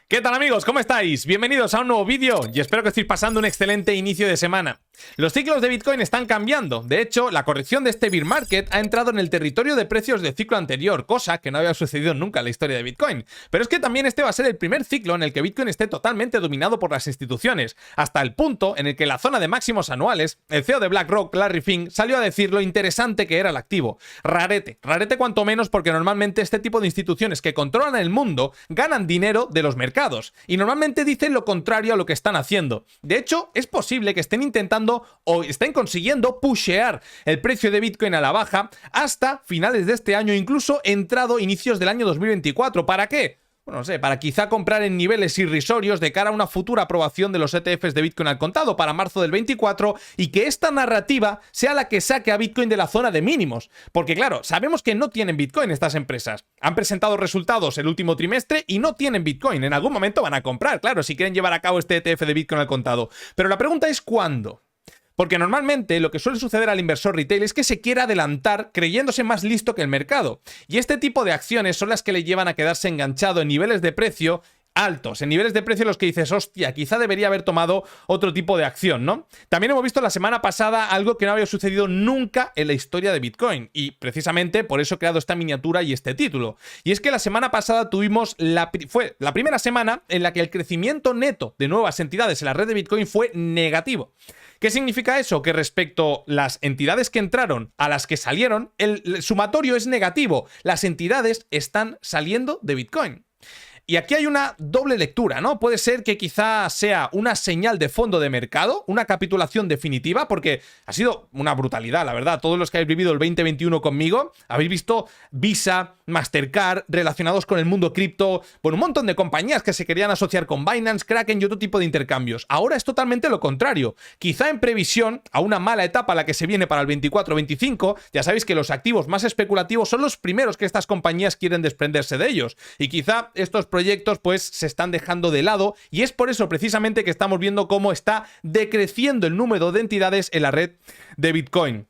¿Qué tal amigos? ¿Cómo estáis? Bienvenidos a un nuevo vídeo y espero que estéis pasando un excelente inicio de semana. Los ciclos de Bitcoin están cambiando. De hecho, la corrección de este bear market ha entrado en el territorio de precios del ciclo anterior, cosa que no había sucedido nunca en la historia de Bitcoin. Pero es que también este va a ser el primer ciclo en el que Bitcoin esté totalmente dominado por las instituciones, hasta el punto en el que en la zona de máximos anuales, el CEO de BlackRock, Larry Fink, salió a decir lo interesante que era el activo. Rarete cuanto menos, porque normalmente este tipo de instituciones que controlan el mundo ganan dinero de los mercados. Y normalmente dicen lo contrario a lo que están haciendo. De hecho, es posible que estén intentando o estén consiguiendo pushear el precio de Bitcoin a la baja hasta finales de este año, incluso entrado inicios del año 2024. ¿Para qué? Bueno, no sé, para quizá comprar en niveles irrisorios de cara a una futura aprobación de los ETFs de Bitcoin al contado para marzo del 24 y que esta narrativa sea la que saque a Bitcoin de la zona de mínimos. Porque claro, sabemos que no tienen Bitcoin estas empresas. Han presentado resultados el último trimestre y no tienen Bitcoin. En algún momento van a comprar, claro, si quieren llevar a cabo este ETF de Bitcoin al contado. Pero la pregunta es ¿cuándo? Porque normalmente lo que suele suceder al inversor retail es que se quiere adelantar creyéndose más listo que el mercado. Y este tipo de acciones son las que le llevan a quedarse enganchado en niveles de precio altos, en niveles de precio en los que dices, hostia, quizá debería haber tomado otro tipo de acción, ¿no? También hemos visto la semana pasada algo que no había sucedido nunca en la historia de Bitcoin y precisamente por eso he creado esta miniatura y este título. Y es que la semana pasada fue la primera semana en la que el crecimiento neto de nuevas entidades en la red de Bitcoin fue negativo. ¿Qué significa eso? Que respecto a las entidades que entraron a las que salieron, el sumatorio es negativo. Las entidades están saliendo de Bitcoin. Y aquí hay una doble lectura, ¿no? Puede ser que quizá sea una señal de fondo de mercado, una capitulación definitiva, porque ha sido una brutalidad, la verdad. Todos los que habéis vivido el 2021 conmigo, habéis visto Visa, Mastercard, relacionados con el mundo cripto, bueno, un montón de compañías que se querían asociar con Binance, Kraken y otro tipo de intercambios. Ahora es totalmente lo contrario. Quizá en previsión a una mala etapa a la que se viene para el 24-25, ya sabéis que los activos más especulativos son los primeros que estas compañías quieren desprenderse de ellos. Y quizá estos proyectos pues se están dejando de lado y es por eso precisamente que estamos viendo cómo está decreciendo el número de entidades en la red de Bitcoin.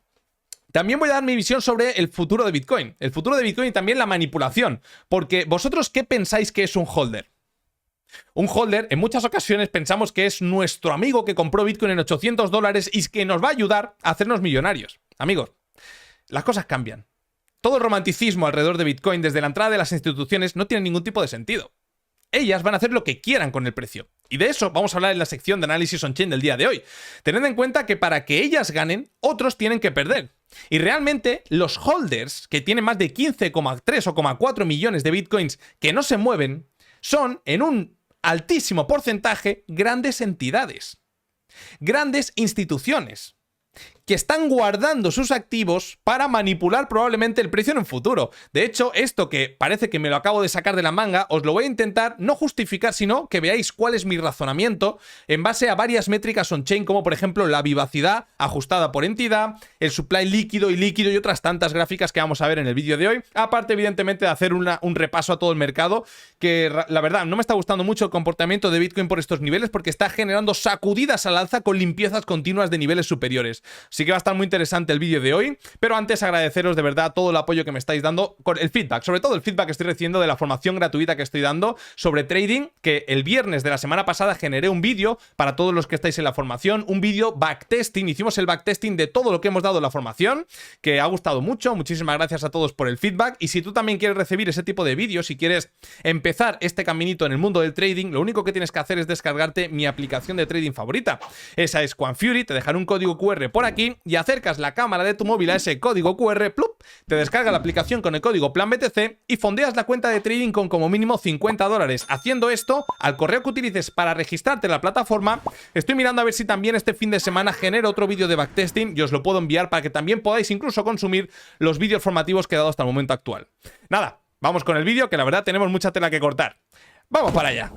También voy a dar mi visión sobre el futuro de Bitcoin. El futuro de Bitcoin y también la manipulación. Porque vosotros, ¿qué pensáis que es un holder? Un holder, en muchas ocasiones pensamos que es nuestro amigo que compró Bitcoin en $800 y que nos va a ayudar a hacernos millonarios. Amigos, las cosas cambian. Todo el romanticismo alrededor de Bitcoin desde la entrada de las instituciones no tiene ningún tipo de sentido. Ellas van a hacer lo que quieran con el precio. Y de eso vamos a hablar en la sección de análisis on-chain del día de hoy. Tened en cuenta que para que ellas ganen, otros tienen que perder. Y realmente los holders, que tienen más de 15,3 o 4 millones de bitcoins que no se mueven, son en un altísimo porcentaje grandes entidades, grandes instituciones, que están guardando sus activos para manipular probablemente el precio en un futuro. De hecho, esto que parece que me lo acabo de sacar de la manga, os lo voy a intentar no justificar, sino que veáis cuál es mi razonamiento en base a varias métricas on-chain, como por ejemplo la vivacidad ajustada por entidad, el supply líquido y otras tantas gráficas que vamos a ver en el vídeo de hoy. Aparte, evidentemente, de hacer un repaso a todo el mercado, que la verdad no me está gustando mucho el comportamiento de Bitcoin por estos niveles, porque está generando sacudidas al alza con limpiezas continuas de niveles superiores. Así que va a estar muy interesante el vídeo de hoy, pero antes agradeceros de verdad todo el apoyo que me estáis dando con el feedback, sobre todo el feedback que estoy recibiendo de la formación gratuita que estoy dando sobre trading, que el viernes de la semana pasada generé un vídeo para todos los que estáis en la formación, un vídeo backtesting, hicimos el backtesting de todo lo que hemos dado en la formación, que ha gustado mucho, muchísimas gracias a todos por el feedback, y si tú también quieres recibir ese tipo de vídeos, si quieres empezar este caminito en el mundo del trading, lo único que tienes que hacer es descargarte mi aplicación de trading favorita. Esa es Quanfury, te dejaré un código QR por aquí y acercas la cámara de tu móvil a ese código QR, ¡plup!, te descarga la aplicación con el código PLANBTC y fondeas la cuenta de trading con como mínimo $50. Haciendo esto, al correo que utilices para registrarte en la plataforma, estoy mirando a ver si también este fin de semana genero otro vídeo de backtesting y os lo puedo enviar para que también podáis incluso consumir los vídeos formativos que he dado hasta el momento actual. Nada, vamos con el vídeo, que la verdad tenemos mucha tela que cortar. ¡Vamos para allá!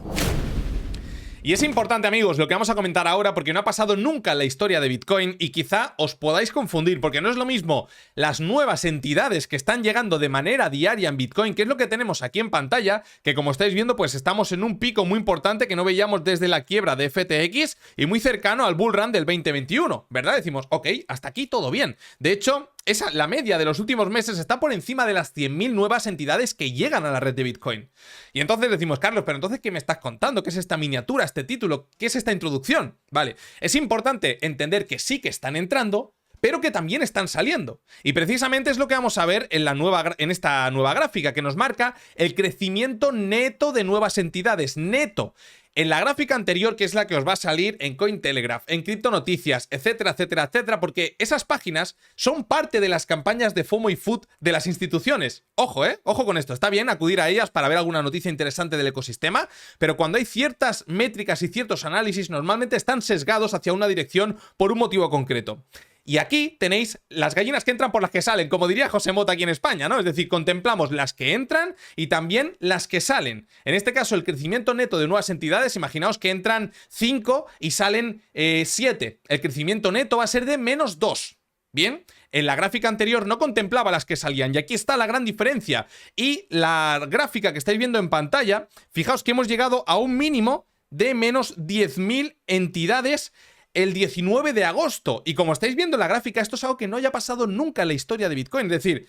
Y es importante, amigos, lo que vamos a comentar ahora, porque no ha pasado nunca en la historia de Bitcoin y quizá os podáis confundir, porque no es lo mismo las nuevas entidades que están llegando de manera diaria en Bitcoin, que es lo que tenemos aquí en pantalla, que como estáis viendo, pues estamos en un pico muy importante que no veíamos desde la quiebra de FTX y muy cercano al bull run del 2021, ¿verdad? Decimos, ok, hasta aquí todo bien. De hecho, la media de los últimos meses está por encima de las 100.000 nuevas entidades que llegan a la red de Bitcoin. Y entonces decimos, Carlos, pero entonces, ¿qué me estás contando? ¿Qué es esta miniatura, este título? ¿Qué es esta introducción? Vale, es importante entender que sí que están entrando, pero que también están saliendo. Y precisamente es lo que vamos a ver en esta nueva gráfica, que nos marca el crecimiento neto de nuevas entidades, neto. En la gráfica anterior, que es la que os va a salir en Cointelegraph, en Criptonoticias, etcétera, etcétera, etcétera, porque esas páginas son parte de las campañas de FOMO y FUD de las instituciones. Ojo, ojo con esto. Está bien acudir a ellas para ver alguna noticia interesante del ecosistema, pero cuando hay ciertas métricas y ciertos análisis, normalmente están sesgados hacia una dirección por un motivo concreto. Y aquí tenéis las gallinas que entran por las que salen, como diría José Mota aquí en España, ¿no? Es decir, contemplamos las que entran y también las que salen. En este caso, el crecimiento neto de nuevas entidades, imaginaos que entran 5 y salen 7. El crecimiento neto va a ser de menos 2. Bien, en la gráfica anterior no contemplaba las que salían y aquí está la gran diferencia. Y la gráfica que estáis viendo en pantalla, fijaos que hemos llegado a un mínimo de menos 10.000 entidades el 19 de agosto. Y como estáis viendo en la gráfica, esto es algo que no haya pasado nunca en la historia de Bitcoin. Es decir,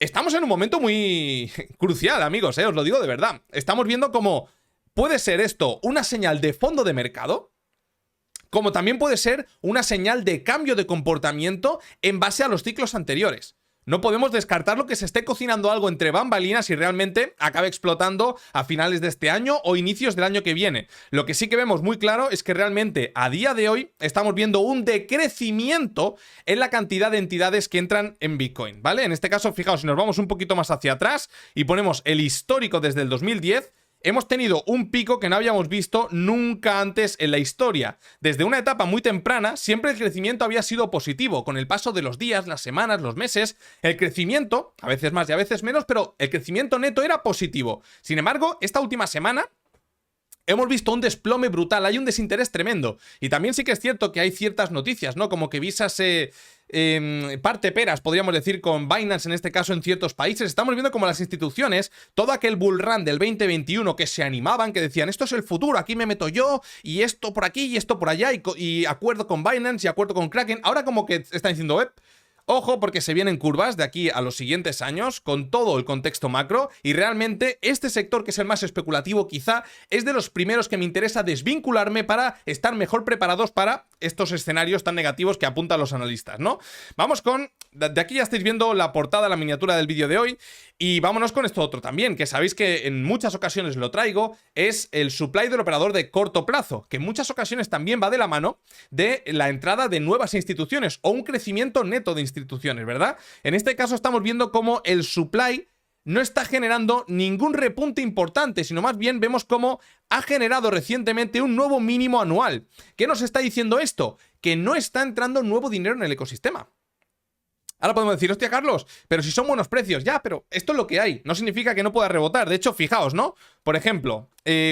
estamos en un momento muy crucial, amigos, os lo digo de verdad. Estamos viendo cómo puede ser esto una señal de fondo de mercado, como también puede ser una señal de cambio de comportamiento en base a los ciclos anteriores. No podemos descartar lo que se esté cocinando algo entre bambalinas y realmente acabe explotando a finales de este año o inicios del año que viene. Lo que sí que vemos muy claro es que realmente a día de hoy estamos viendo un decrecimiento en la cantidad de entidades que entran en Bitcoin, ¿vale? En este caso, fijaos, si nos vamos un poquito más hacia atrás y ponemos el histórico desde el 2010... hemos tenido un pico que no habíamos visto nunca antes en la historia. Desde una etapa muy temprana, siempre el crecimiento había sido positivo. Con el paso de los días, las semanas, los meses, el crecimiento, a veces más y a veces menos, pero el crecimiento neto era positivo. Sin embargo, esta última semana hemos visto un desplome brutal, hay un desinterés tremendo. Y también sí que es cierto que hay ciertas noticias, ¿no? Como que Visa se parte peras, podríamos decir, con Binance en este caso en ciertos países. Estamos viendo como las instituciones, todo aquel bull run del 2021 que se animaban, que decían, esto es el futuro, aquí me meto yo, y esto por aquí, y esto por allá, y acuerdo con Binance, y acuerdo con Kraken. Ahora como que están diciendo, ojo, porque se vienen curvas de aquí a los siguientes años con todo el contexto macro y realmente este sector, que es el más especulativo quizá, es de los primeros que me interesa desvincularme para estar mejor preparados para estos escenarios tan negativos que apuntan los analistas, ¿no? Vamos con... De aquí ya estáis viendo la portada, la miniatura del vídeo de hoy y vámonos con esto otro también, que sabéis que en muchas ocasiones lo traigo, es el supply del operador de corto plazo, que en muchas ocasiones también va de la mano de la entrada de nuevas instituciones o un crecimiento neto de instituciones, ¿verdad? En este caso estamos viendo cómo el supply no está generando ningún repunte importante, sino más bien vemos cómo ha generado recientemente un nuevo mínimo anual. ¿Qué nos está diciendo esto? Que no está entrando nuevo dinero en el ecosistema. Ahora podemos decir, hostia, Carlos, pero si son buenos precios, ya, pero esto es lo que hay, no significa que no pueda rebotar. De hecho, fijaos, ¿no? Por ejemplo,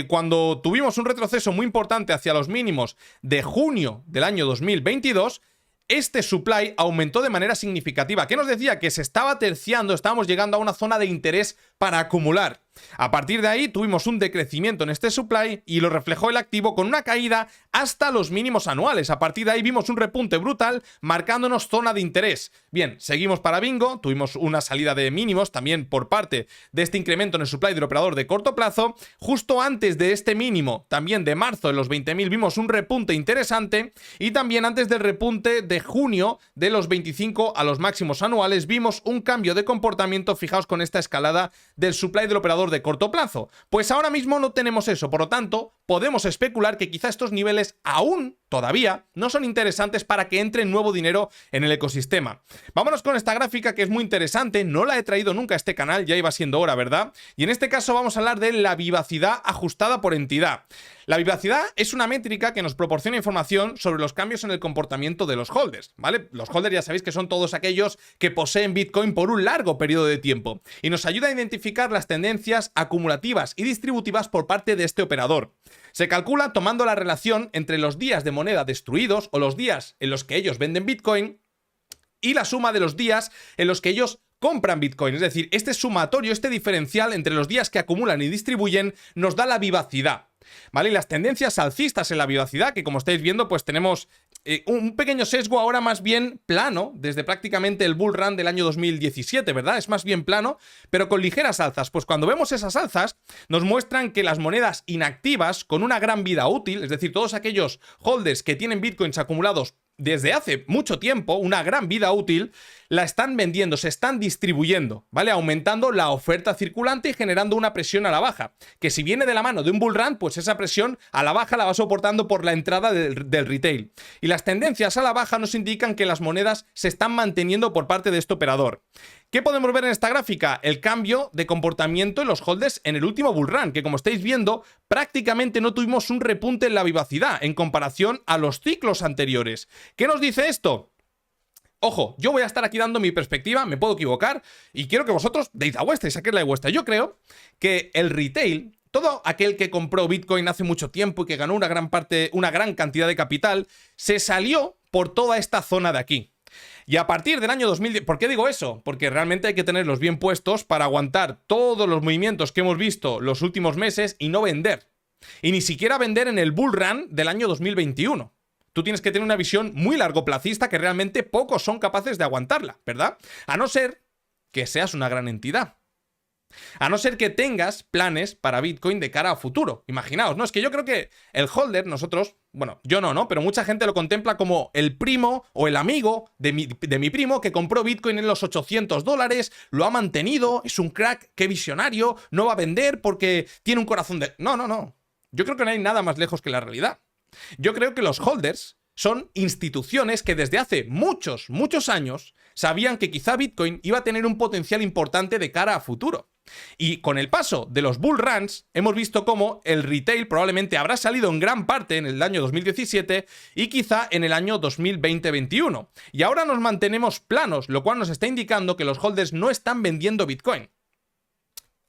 cuando tuvimos un retroceso muy importante hacia los mínimos de junio del año 2022, este supply aumentó de manera significativa. ¿Qué nos decía? Que se estaba terciando, estábamos llegando a una zona de interés para acumular. A partir de ahí tuvimos un decrecimiento en este supply y lo reflejó el activo con una caída hasta los mínimos anuales. A partir de ahí vimos un repunte brutal marcándonos zona de interés. Bien, seguimos para bingo, tuvimos una salida de mínimos también por parte de este incremento en el supply del operador de corto plazo. Justo antes de este mínimo, también de marzo, en los 20.000, vimos un repunte interesante y también antes del repunte de junio de los 25 a los máximos anuales vimos un cambio de comportamiento. Fijaos con esta escalada del supply del operador de corto plazo. Pues ahora mismo no tenemos eso, por lo tanto, podemos especular que quizá estos niveles aún todavía no son interesantes para que entre nuevo dinero en el ecosistema. Vámonos con esta gráfica que es muy interesante, no la he traído nunca a este canal, ya iba siendo hora, ¿verdad? Y en este caso vamos a hablar de la vivacidad ajustada por entidad. La vivacidad es una métrica que nos proporciona información sobre los cambios en el comportamiento de los holders, ¿vale? Los holders ya sabéis que son todos aquellos que poseen Bitcoin por un largo periodo de tiempo y nos ayuda a identificar las tendencias acumulativas y distributivas por parte de este operador. Se calcula tomando la relación entre los días de moneda destruidos o los días en los que ellos venden Bitcoin y la suma de los días en los que ellos compran Bitcoin. Es decir, este sumatorio, este diferencial entre los días que acumulan y distribuyen nos da la vivacidad, ¿vale? Y las tendencias alcistas en la vivacidad, que como estáis viendo, pues tenemos un pequeño sesgo ahora más bien plano, desde prácticamente el bull run del año 2017, ¿verdad? Es más bien plano, pero con ligeras alzas. Pues cuando vemos esas alzas, nos muestran que las monedas inactivas, con una gran vida útil, es decir, todos aquellos holders que tienen bitcoins acumulados desde hace mucho tiempo, una gran vida útil, la están vendiendo, se están distribuyendo, ¿vale? Aumentando la oferta circulante y generando una presión a la baja, que si viene de la mano de un bull run, pues esa presión a la baja la va soportando por la entrada del retail. Y las tendencias a la baja nos indican que las monedas se están manteniendo por parte de este operador. ¿Qué podemos ver en esta gráfica? El cambio de comportamiento en los holders en el último bull run, que como estáis viendo, prácticamente no tuvimos un repunte en la vivacidad en comparación a los ciclos anteriores. ¿Qué nos dice esto? Ojo, yo voy a estar aquí dando mi perspectiva, me puedo equivocar, y quiero que vosotros deis la vuestra y saquéis la vuestra. Yo creo que el retail, todo aquel que compró Bitcoin hace mucho tiempo y que ganó una gran cantidad de capital, se salió por toda esta zona de aquí. Y a partir del año 2010, ¿por qué digo eso? Porque realmente hay que tenerlos bien puestos para aguantar todos los movimientos que hemos visto los últimos meses y no vender. Y ni siquiera vender en el bull run del año 2021. Tú tienes que tener una visión muy largoplacista que realmente pocos son capaces de aguantarla, ¿verdad? A no ser que seas una gran entidad. A no ser que tengas planes para Bitcoin de cara a futuro. Imaginaos, ¿no? Es que yo creo que el holder, nosotros, bueno, yo no, pero mucha gente lo contempla como el primo o el amigo de mi primo que compró Bitcoin en los $800, lo ha mantenido, es un crack, qué visionario, no va a vender porque tiene un corazón de... No. Yo creo que no hay nada más lejos que la realidad. Yo creo que los holders son instituciones que desde hace muchos años sabían que quizá Bitcoin iba a tener un potencial importante de cara a futuro. Y con el paso de los bull runs hemos visto cómo el retail probablemente habrá salido en gran parte en el año 2017 y quizá en el año 2020-21. Y ahora nos mantenemos planos, lo cual nos está indicando que los holders no están vendiendo Bitcoin.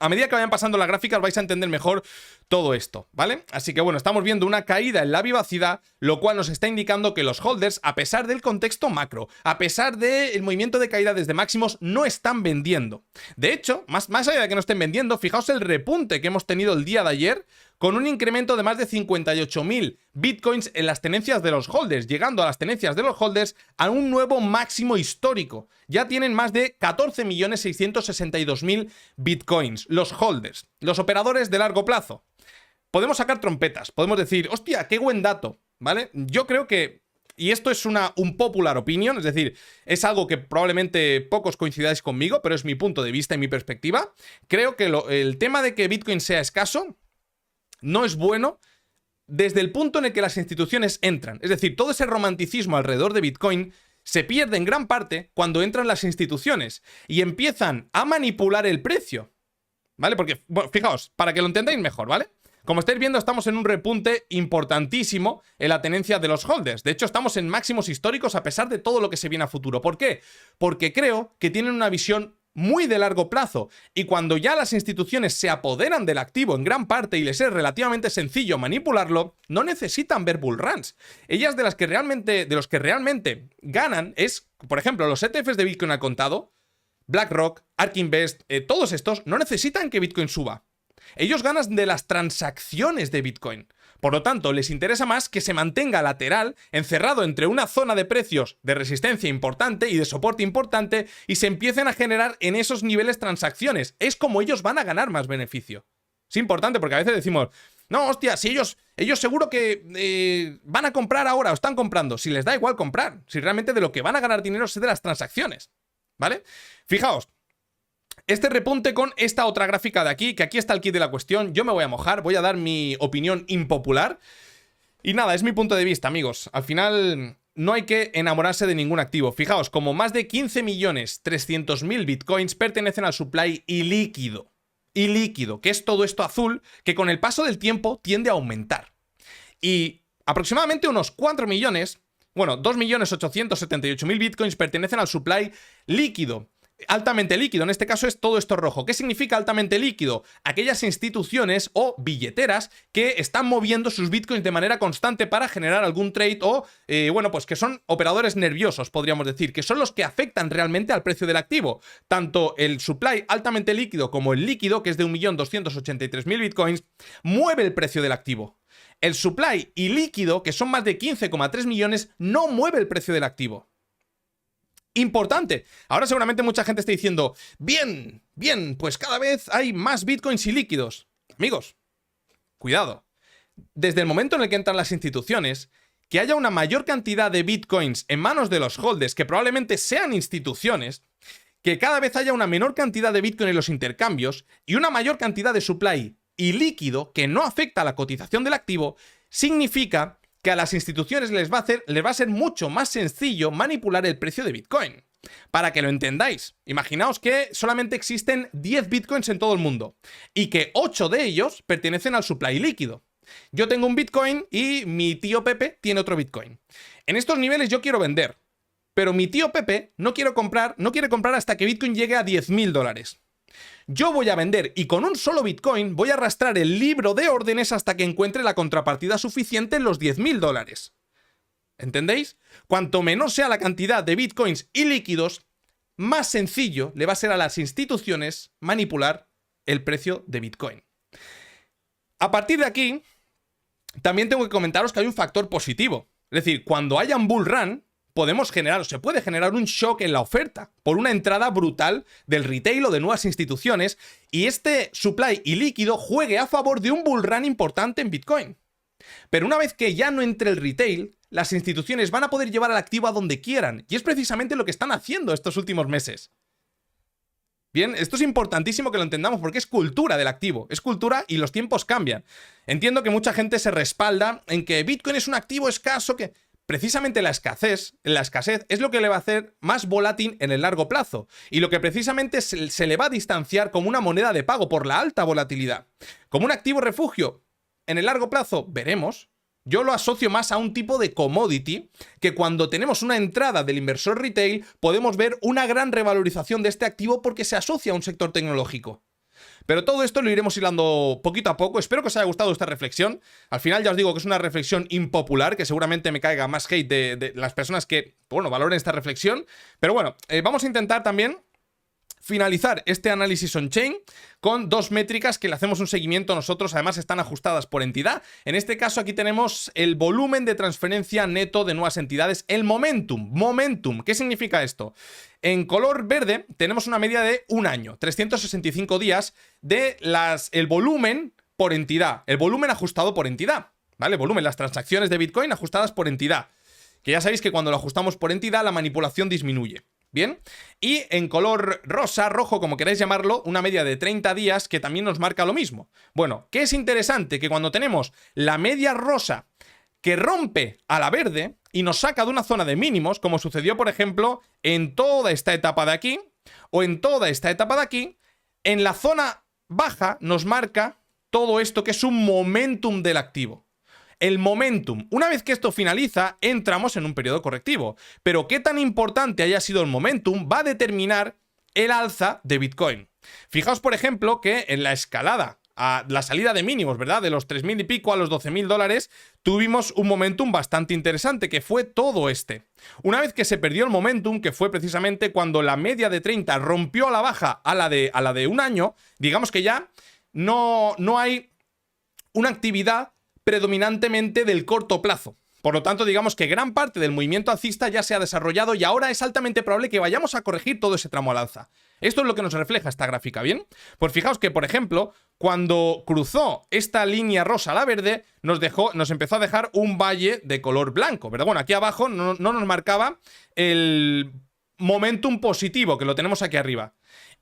A medida que vayan pasando las gráficas vais a entender mejor todo esto, ¿vale? Así que bueno, estamos viendo una caída en la vivacidad, lo cual nos está indicando que los holders, a pesar del contexto macro, a pesar del movimiento de caída desde máximos, no están vendiendo. De hecho, más allá de que no estén vendiendo, fijaos el repunte que hemos tenido el día de ayer, con un incremento de más de 58.000 bitcoins en las tenencias de los holders, llegando a las tenencias de los holders a un nuevo máximo histórico. Ya tienen más de 14.662.000 bitcoins, los holders, los operadores de largo plazo. Podemos sacar trompetas, podemos decir, hostia, qué buen dato, ¿vale? Yo creo que, y esto es un popular opinion, es decir, es algo que probablemente pocos coincidáis conmigo, pero es mi punto de vista y mi perspectiva. Creo que el tema de que Bitcoin sea escaso no es bueno desde el punto en el que las instituciones entran. Es decir, todo ese romanticismo alrededor de Bitcoin se pierde en gran parte cuando entran las instituciones y empiezan a manipular el precio, ¿vale? Porque, bueno, fijaos, para que lo entendáis mejor, ¿vale? Como estáis viendo, estamos en un repunte importantísimo en la tenencia de los holders. De hecho, estamos en máximos históricos a pesar de todo lo que se viene a futuro. ¿Por qué? Porque creo que tienen una visión muy de largo plazo, y cuando ya las instituciones se apoderan del activo en gran parte y les es relativamente sencillo manipularlo, no necesitan ver bull runs. Ellas de los que realmente ganan es, por ejemplo, los ETFs de Bitcoin al contado, BlackRock, ARK Invest, todos estos no necesitan que Bitcoin suba. Ellos ganan de las transacciones de Bitcoin. Por lo tanto, les interesa más que se mantenga lateral, encerrado entre una zona de precios de resistencia importante y de soporte importante, y se empiecen a generar en esos niveles transacciones. Es como ellos van a ganar más beneficio. Es importante porque a veces decimos, no, hostia, si ellos seguro que van a comprar ahora o están comprando. Si les da igual comprar, si realmente de lo que van a ganar dinero es de las transacciones, ¿vale? Fijaos. Este repunte con esta otra gráfica de aquí, que aquí está el kit de la cuestión. Yo me voy a mojar, voy a dar mi opinión impopular. Y nada, es mi punto de vista, amigos. Al final no hay que enamorarse de ningún activo. Fijaos, como más de 15.300.000 bitcoins pertenecen al supply ilíquido. Ilíquido, que es todo esto azul, que con el paso del tiempo tiende a aumentar. Y aproximadamente unos 4 millones, bueno, 2.878.000 bitcoins pertenecen al supply líquido. Altamente líquido, en este caso es todo esto rojo. ¿Qué significa altamente líquido? Aquellas instituciones o billeteras que están moviendo sus bitcoins de manera constante para generar algún trade o, bueno, pues que son operadores nerviosos, podríamos decir, que son los que afectan realmente al precio del activo. Tanto el supply altamente líquido como el líquido, que es de 1.283.000 bitcoins, mueve el precio del activo. El supply y líquido, que son más de 15,3 millones, no mueve el precio del activo. Importante. Ahora seguramente mucha gente está diciendo, bien, pues cada vez hay más bitcoins y líquidos. Amigos, cuidado. Desde el momento en el que entran las instituciones, que haya una mayor cantidad de bitcoins en manos de los holders, que probablemente sean instituciones, que cada vez haya una menor cantidad de bitcoin en los intercambios y una mayor cantidad de supply y líquido que no afecta a la cotización del activo, significa que a las instituciones les va a ser mucho más sencillo manipular el precio de Bitcoin. Para que lo entendáis, imaginaos que solamente existen 10 Bitcoins en todo el mundo y que 8 de ellos pertenecen al supply líquido. Yo tengo un Bitcoin y mi tío Pepe tiene otro Bitcoin. En estos niveles yo quiero vender, pero mi tío Pepe no quiere comprar hasta que Bitcoin llegue a $10.000. Yo voy a vender y con un solo Bitcoin voy a arrastrar el libro de órdenes hasta que encuentre la contrapartida suficiente en los $10.000. ¿Entendéis? Cuanto menor sea la cantidad de Bitcoins y líquidos, más sencillo le va a ser a las instituciones manipular el precio de Bitcoin. A partir de aquí, también tengo que comentaros que hay un factor positivo. Es decir, cuando haya un bull run, se puede generar un shock en la oferta por una entrada brutal del retail o de nuevas instituciones y este supply y líquido juegue a favor de un bull run importante en Bitcoin. Pero una vez que ya no entre el retail, las instituciones van a poder llevar al activo a donde quieran y es precisamente lo que están haciendo estos últimos meses. Bien, esto es importantísimo que lo entendamos porque es cultura del activo, es cultura y los tiempos cambian. Entiendo que mucha gente se respalda en que Bitcoin es un activo escaso que... Precisamente la escasez es lo que le va a hacer más volátil en el largo plazo y lo que precisamente se le va a distanciar como una moneda de pago por la alta volatilidad. Como un activo refugio, en el largo plazo, veremos. Yo lo asocio más a un tipo de commodity que cuando tenemos una entrada del inversor retail podemos ver una gran revalorización de este activo porque se asocia a un sector tecnológico. Pero todo esto lo iremos hilando poquito a poco. Espero que os haya gustado esta reflexión. Al final ya os digo que es una reflexión impopular, que seguramente me caiga más hate de las personas que, bueno, valoren esta reflexión. Pero bueno, vamos a intentar también finalizar este análisis on-chain con dos métricas que le hacemos un seguimiento nosotros, además están ajustadas por entidad. En este caso aquí tenemos el volumen de transferencia neto de nuevas entidades, el momentum. Momentum, ¿qué significa esto? En color verde tenemos una media de un año, 365 días de el volumen por entidad, el volumen ajustado por entidad, ¿vale? Volumen, las transacciones de Bitcoin ajustadas por entidad, que ya sabéis que cuando lo ajustamos por entidad la manipulación disminuye. Bien, y en color rosa, rojo, como queráis llamarlo, una media de 30 días que también nos marca lo mismo. Bueno, ¿qué es interesante? Que cuando tenemos la media rosa que rompe a la verde y nos saca de una zona de mínimos, como sucedió, por ejemplo, en toda esta etapa de aquí, o en toda esta etapa de aquí, en la zona baja nos marca todo esto que es un momentum del activo. El momentum. Una vez que esto finaliza, entramos en un periodo correctivo. Pero qué tan importante haya sido el momentum va a determinar el alza de Bitcoin. Fijaos, por ejemplo, que en la escalada, a la salida de mínimos, ¿verdad? De los 3.000 y pico a los 12.000 dólares, tuvimos un momentum bastante interesante, que fue todo este. Una vez que se perdió el momentum, que fue precisamente cuando la media de 30 rompió a la baja a la de un año, digamos que ya no hay una actividad predominantemente del corto plazo. Por lo tanto, digamos que gran parte del movimiento alcista ya se ha desarrollado y ahora es altamente probable que vayamos a corregir todo ese tramo al alza. Esto es lo que nos refleja esta gráfica, ¿bien? Pues fijaos que, por ejemplo, cuando cruzó esta línea rosa a la verde, nos empezó a dejar un valle de color blanco, ¿verdad? Bueno, aquí abajo no nos marcaba el momentum positivo, que lo tenemos aquí arriba.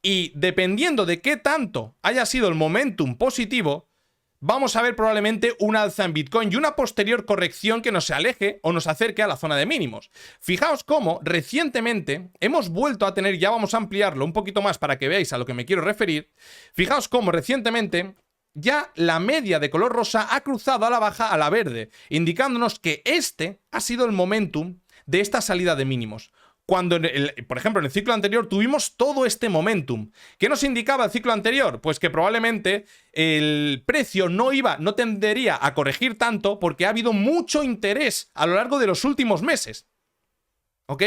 Y dependiendo de qué tanto haya sido el momentum positivo, vamos a ver probablemente un alza en Bitcoin y una posterior corrección que nos aleje o nos acerque a la zona de mínimos. Fijaos cómo recientemente hemos vuelto a tener, ya vamos a ampliarlo un poquito más para que veáis a lo que me quiero referir. Fijaos cómo recientemente ya la media de color rosa ha cruzado a la baja a la verde, indicándonos que este ha sido el momentum de esta salida de mínimos. Cuando, por ejemplo, en el ciclo anterior tuvimos todo este momentum. ¿Qué nos indicaba el ciclo anterior? Pues que probablemente el precio no tendería a corregir tanto porque ha habido mucho interés a lo largo de los últimos meses. ¿Ok?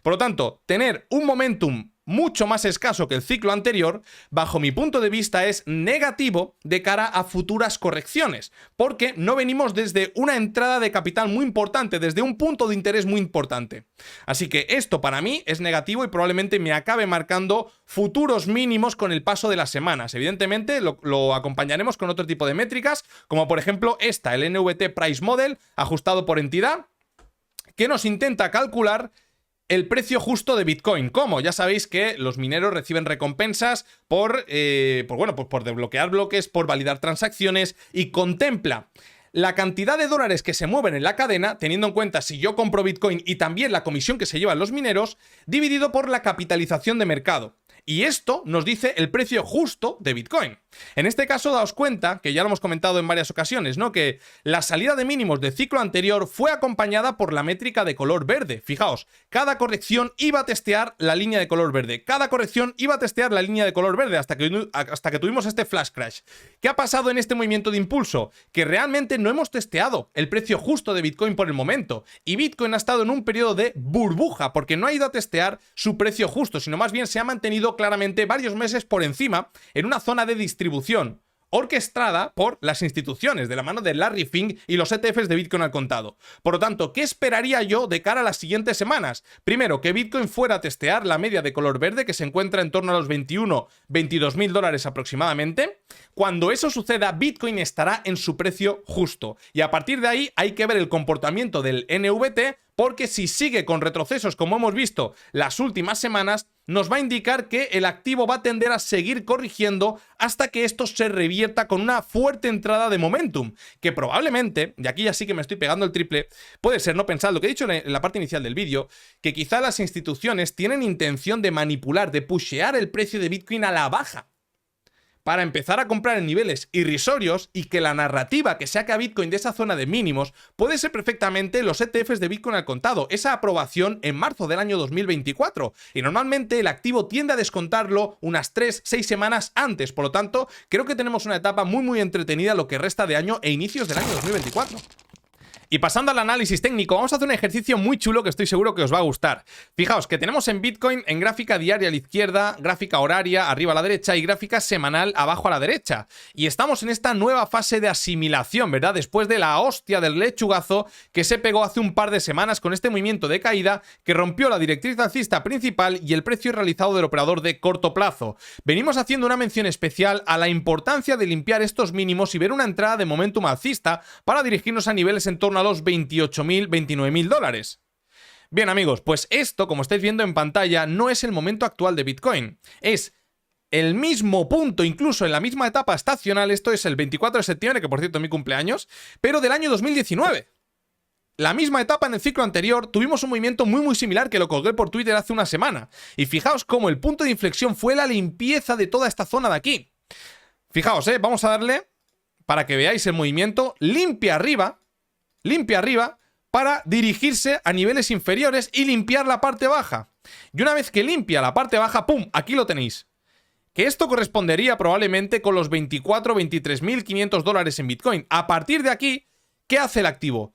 Por lo tanto, tener un momentum mucho más escaso que el ciclo anterior, bajo mi punto de vista es negativo de cara a futuras correcciones, porque no venimos desde una entrada de capital muy importante, desde un punto de interés muy importante. Así que esto para mí es negativo y probablemente me acabe marcando futuros mínimos con el paso de las semanas. Evidentemente lo acompañaremos con otro tipo de métricas, como por ejemplo esta, el NVT Price Model, ajustado por entidad, que nos intenta calcular el precio justo de Bitcoin. ¿Cómo? Ya sabéis que los mineros reciben recompensas por desbloquear bloques, por validar transacciones, y contempla la cantidad de dólares que se mueven en la cadena, teniendo en cuenta si yo compro Bitcoin y también la comisión que se llevan los mineros, dividido por la capitalización de mercado. Y esto nos dice el precio justo de Bitcoin. En este caso, daos cuenta, que ya lo hemos comentado en varias ocasiones, ¿no? Que la salida de mínimos del ciclo anterior fue acompañada por la métrica de color verde. Fijaos, cada corrección iba a testear la línea de color verde. Cada corrección iba a testear la línea de color verde hasta que tuvimos este flash crash. ¿Qué ha pasado en este movimiento de impulso? Que realmente no hemos testeado el precio justo de Bitcoin por el momento. Y Bitcoin ha estado en un periodo de burbuja, porque no ha ido a testear su precio justo, sino más bien se ha mantenido claramente varios meses por encima, en una zona de distribución orquestada por las instituciones, de la mano de Larry Fink y los ETFs de Bitcoin al contado. Por lo tanto, ¿qué esperaría yo de cara a las siguientes semanas? Primero, que Bitcoin fuera a testear la media de color verde, que se encuentra en torno a los 22.000 dólares aproximadamente. Cuando eso suceda, Bitcoin estará en su precio justo. Y a partir de ahí hay que ver el comportamiento del NVT, porque si sigue con retrocesos como hemos visto las últimas semanas, nos va a indicar que el activo va a tender a seguir corrigiendo hasta que esto se revierta con una fuerte entrada de momentum, que probablemente, y aquí ya sí que me estoy pegando el triple, puede ser, no pensad lo que he dicho en la parte inicial del vídeo, que quizá las instituciones tienen intención de manipular, de pushear el precio de Bitcoin a la baja, para empezar a comprar en niveles irrisorios, y que la narrativa que saca a Bitcoin de esa zona de mínimos puede ser perfectamente los ETFs de Bitcoin al contado, esa aprobación en marzo del año 2024, y normalmente el activo tiende a descontarlo unas 3-6 semanas antes. Por lo tanto, creo que tenemos una etapa muy entretenida lo que resta de año e inicios del año 2024. Y pasando al análisis técnico, vamos a hacer un ejercicio muy chulo que estoy seguro que os va a gustar. Fijaos que tenemos en Bitcoin en gráfica diaria a la izquierda, gráfica horaria arriba a la derecha y gráfica semanal abajo a la derecha. Y estamos en esta nueva fase de asimilación, ¿verdad? Después de la hostia del lechugazo que se pegó hace un par de semanas con este movimiento de caída que rompió la directriz alcista principal y el precio realizado del operador de corto plazo. Venimos haciendo una mención especial a la importancia de limpiar estos mínimos y ver una entrada de momentum alcista para dirigirnos a niveles en torno a los 28.000, 29.000 dólares. Bien amigos, pues esto, como estáis viendo en pantalla, no es el momento actual de Bitcoin. Es el mismo punto, incluso en la misma etapa estacional, esto es el 24 de septiembre, que por cierto es mi cumpleaños, pero del año 2019. La misma etapa en el ciclo anterior, tuvimos un movimiento muy similar que lo colgué por Twitter hace una semana. Y fijaos cómo el punto de inflexión fue la limpieza de toda esta zona de aquí. Fijaos, vamos a darle para que veáis el movimiento, limpia arriba para dirigirse a niveles inferiores y limpiar la parte baja. Y una vez que limpia la parte baja, ¡pum!, aquí lo tenéis. Que esto correspondería probablemente con los 23.500 dólares en Bitcoin. A partir de aquí, ¿qué hace el activo?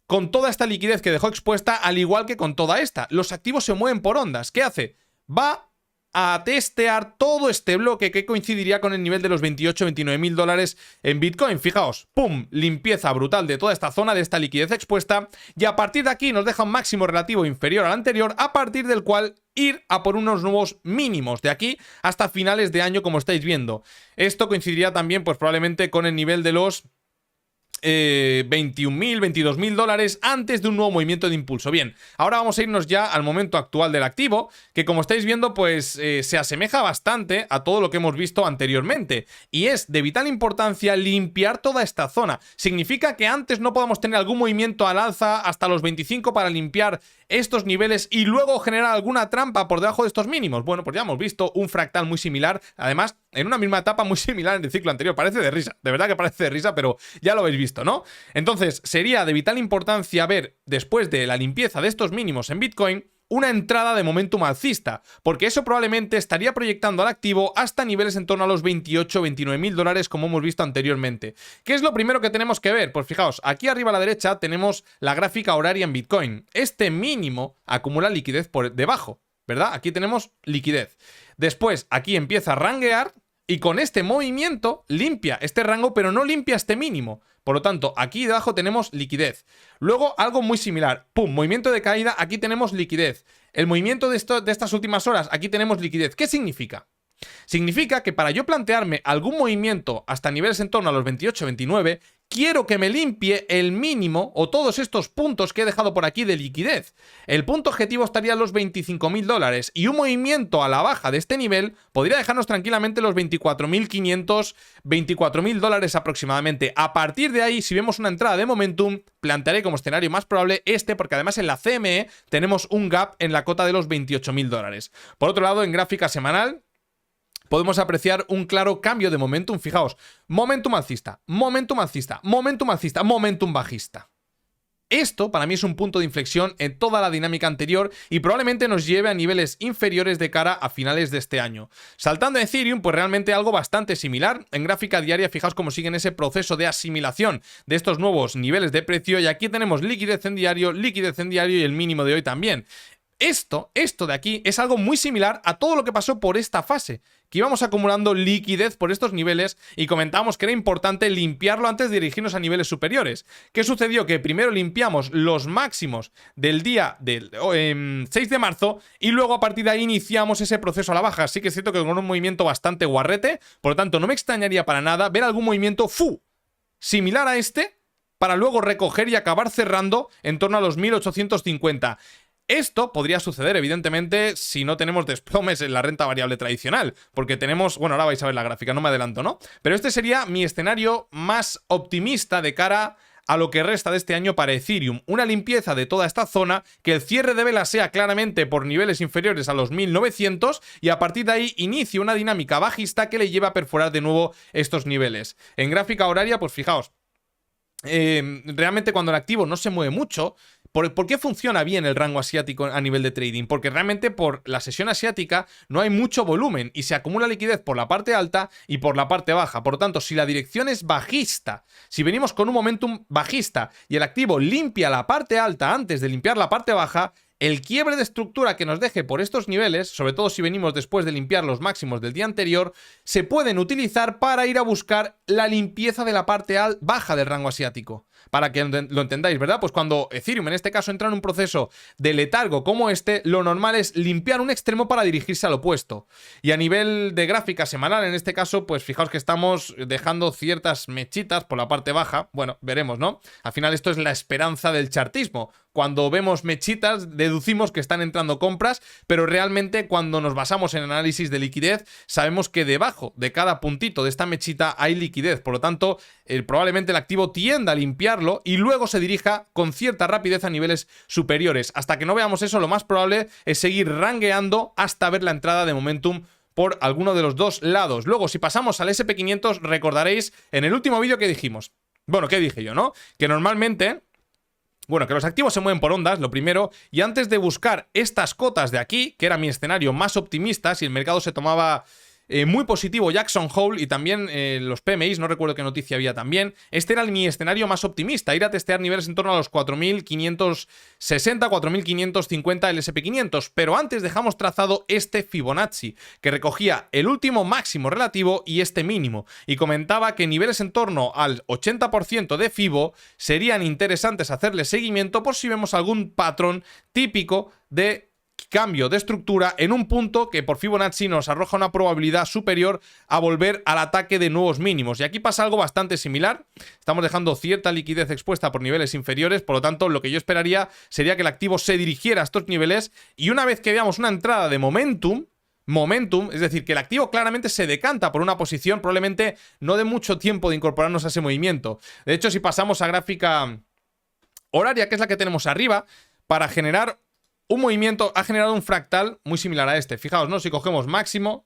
Con toda esta liquidez que dejó expuesta, al igual que con toda esta, los activos se mueven por ondas. ¿Qué hace? Va a testear todo este bloque que coincidiría con el nivel de los 28-29.000 dólares en Bitcoin. Fijaos, ¡pum!, limpieza brutal de toda esta zona, de esta liquidez expuesta, y a partir de aquí nos deja un máximo relativo inferior al anterior, a partir del cual ir a por unos nuevos mínimos de aquí hasta finales de año, como estáis viendo. Esto coincidiría también, pues probablemente con el nivel de los 21.000, 22.000 dólares antes de un nuevo movimiento de impulso. Bien, ahora vamos a irnos ya al momento actual del activo, que como estáis viendo pues se asemeja bastante a todo lo que hemos visto anteriormente, y es de vital importancia limpiar toda esta zona. Significa que antes no podamos tener algún movimiento al alza hasta los 25 para limpiar estos niveles y luego generar alguna trampa por debajo de estos mínimos. Bueno, pues ya hemos visto un fractal muy similar, además en una misma etapa muy similar en el ciclo anterior. Parece de risa, de verdad que parece de risa, pero ya lo habéis visto, ¿no? Entonces sería de vital importancia ver, después de la limpieza de estos mínimos en Bitcoin, una entrada de momentum alcista, porque eso probablemente estaría proyectando al activo hasta niveles en torno a los 28-29.000 dólares, como hemos visto anteriormente. ¿Qué es lo primero que tenemos que ver? Pues fijaos, aquí arriba a la derecha tenemos la gráfica horaria en Bitcoin. Este mínimo acumula liquidez por debajo. ¿verdad? Aquí tenemos liquidez. Después, aquí empieza a ranguear y con este movimiento limpia este rango, pero no limpia este mínimo. Por lo tanto, aquí debajo tenemos liquidez. Luego, algo muy similar. ¡Pum! Movimiento de caída, aquí tenemos liquidez. El movimiento de estas últimas horas, aquí tenemos liquidez. ¿Qué significa? Significa que para yo plantearme algún movimiento hasta niveles en torno a los 28, 29, quiero que me limpie el mínimo o todos estos puntos que he dejado por aquí de liquidez. El punto objetivo estaría en los $25.000 y un movimiento a la baja de este nivel podría dejarnos tranquilamente los 24.500, $24.000 aproximadamente. A partir de ahí, si vemos una entrada de momentum, plantearé como escenario más probable este, porque además en la CME tenemos un gap en la cota de los $28.000. Por otro lado, en gráfica semanal, podemos apreciar un claro cambio de momentum. Fijaos, momentum alcista, momentum alcista, momentum alcista, momentum bajista. Esto para mí es un punto de inflexión en toda la dinámica anterior y probablemente nos lleve a niveles inferiores de cara a finales de este año. Saltando a Ethereum, pues realmente algo bastante similar. En gráfica diaria, fijaos cómo siguen ese proceso de asimilación de estos nuevos niveles de precio y aquí tenemos liquidez en diario y el mínimo de hoy también. Esto de aquí es algo muy similar a todo lo que pasó por esta fase, que íbamos acumulando liquidez por estos niveles y comentábamos que era importante limpiarlo antes de dirigirnos a niveles superiores. ¿Qué sucedió? Que primero limpiamos los máximos del día del 6 de marzo y luego a partir de ahí iniciamos ese proceso a la baja. Así que es cierto que con un movimiento bastante guarrete, por lo tanto no me extrañaría para nada ver algún movimiento similar a este para luego recoger y acabar cerrando en torno a los 1850. Esto podría suceder, evidentemente, si no tenemos desplomes en la renta variable tradicional, porque tenemos, bueno, ahora vais a ver la gráfica, no me adelanto, ¿no? Pero este sería mi escenario más optimista de cara a lo que resta de este año para Ethereum. Una limpieza de toda esta zona, que el cierre de vela sea claramente por niveles inferiores a los 1900 y a partir de ahí inicie una dinámica bajista que le lleve a perforar de nuevo estos niveles. En gráfica horaria, pues fijaos, realmente cuando el activo no se mueve mucho. ¿Por qué funciona bien el rango asiático a nivel de trading? Porque realmente por la sesión asiática no hay mucho volumen y se acumula liquidez por la parte alta y por la parte baja. Por lo tanto, si la dirección es bajista, si venimos con un momentum bajista y el activo limpia la parte alta antes de limpiar la parte baja, el quiebre de estructura que nos deje por estos niveles, sobre todo si venimos después de limpiar los máximos del día anterior, se pueden utilizar para ir a buscar la limpieza de la parte baja del rango asiático. Para que lo entendáis, ¿verdad? Pues cuando Ethereum en este caso entra en un proceso de letargo como este, lo normal es limpiar un extremo para dirigirse al opuesto. Y a nivel de gráfica semanal, en este caso, pues fijaos que estamos dejando ciertas mechitas por la parte baja. Bueno, veremos, ¿no? Al final esto es la esperanza del chartismo. Cuando vemos mechitas, deducimos que están entrando compras, pero realmente cuando nos basamos en análisis de liquidez, sabemos que debajo de cada puntito de esta mechita hay liquidez. Por lo tanto, probablemente el activo tienda a limpiarlo y luego se dirija con cierta rapidez a niveles superiores. Hasta que no veamos eso, lo más probable es seguir rangueando hasta ver la entrada de momentum por alguno de los dos lados. Luego, si pasamos al SP500, recordaréis en el último vídeo que dijimos. Bueno, ¿qué dije yo, no? Que normalmente... Bueno, que los activos se mueven por ondas, lo primero, y antes de buscar estas cotas de aquí, que era mi escenario más optimista, si el mercado se tomaba muy positivo Jackson Hole y también los PMIs, no recuerdo qué noticia había también, este era mi escenario más optimista, ir a testear niveles en torno a los 4.560, 4.550 el SP500, pero antes dejamos trazado este Fibonacci, que recogía el último máximo relativo y este mínimo, y comentaba que niveles en torno al 80% de Fibo serían interesantes hacerle seguimiento por si vemos algún patrón típico de cambio de estructura en un punto que por Fibonacci nos arroja una probabilidad superior a volver al ataque de nuevos mínimos. Y aquí pasa algo bastante similar. Estamos dejando cierta liquidez expuesta por niveles inferiores, por lo tanto lo que yo esperaría sería que el activo se dirigiera a estos niveles y una vez que veamos una entrada de momentum, es decir, que el activo claramente se decanta por una posición, probablemente no de mucho tiempo de incorporarnos a ese movimiento. De hecho, si pasamos a gráfica horaria, que es la que tenemos arriba, para generar un movimiento ha generado un fractal muy similar a este. Fijaos, ¿no? Si cogemos máximo,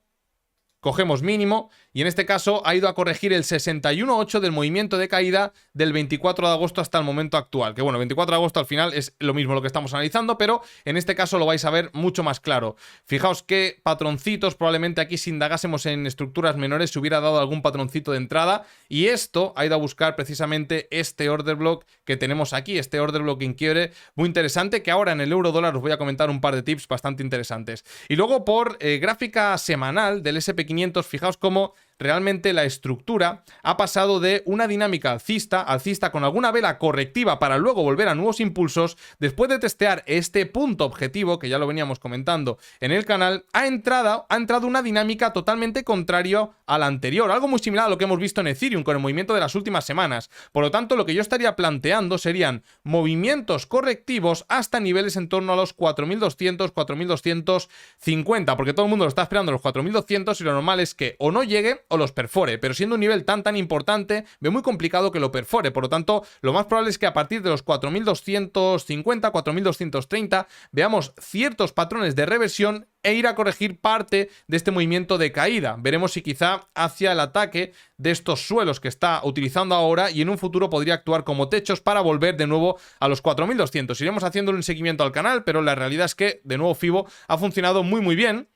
cogemos mínimo y en este caso ha ido a corregir el 61,8 del movimiento de caída del 24 de agosto hasta el momento actual. Que bueno, 24 de agosto al final es lo mismo lo que estamos analizando, pero en este caso lo vais a ver mucho más claro. Fijaos qué patroncitos, probablemente aquí si indagásemos en estructuras menores se hubiera dado algún patroncito de entrada y esto ha ido a buscar precisamente este order block que tenemos aquí, este order block en quiebre muy interesante que ahora en el euro dólar os voy a comentar un par de tips bastante interesantes. Y luego por gráfica semanal del SP500, fijaos cómo realmente la estructura ha pasado de una dinámica alcista con alguna vela correctiva para luego volver a nuevos impulsos. Después de testear este punto objetivo, que ya lo veníamos comentando en el canal, ha entrado una dinámica totalmente contraria a la anterior, algo muy similar a lo que hemos visto en Ethereum con el movimiento de las últimas semanas. Por lo tanto, lo que yo estaría planteando serían movimientos correctivos hasta niveles en torno a los 4.200, 4.250, porque todo el mundo lo está esperando a los 4.200 y lo normal es que o no llegue o los perfore, pero siendo un nivel tan importante, veo muy complicado que lo perfore. Por lo tanto, lo más probable es que a partir de los 4.250, 4.230 veamos ciertos patrones de reversión e ir a corregir parte de este movimiento de caída. Veremos si quizá hacia el ataque de estos suelos que está utilizando ahora y en un futuro podría actuar como techos para volver de nuevo a los 4.200. Iremos haciéndole un seguimiento al canal, pero la realidad es que, de nuevo, FIBO ha funcionado muy bien.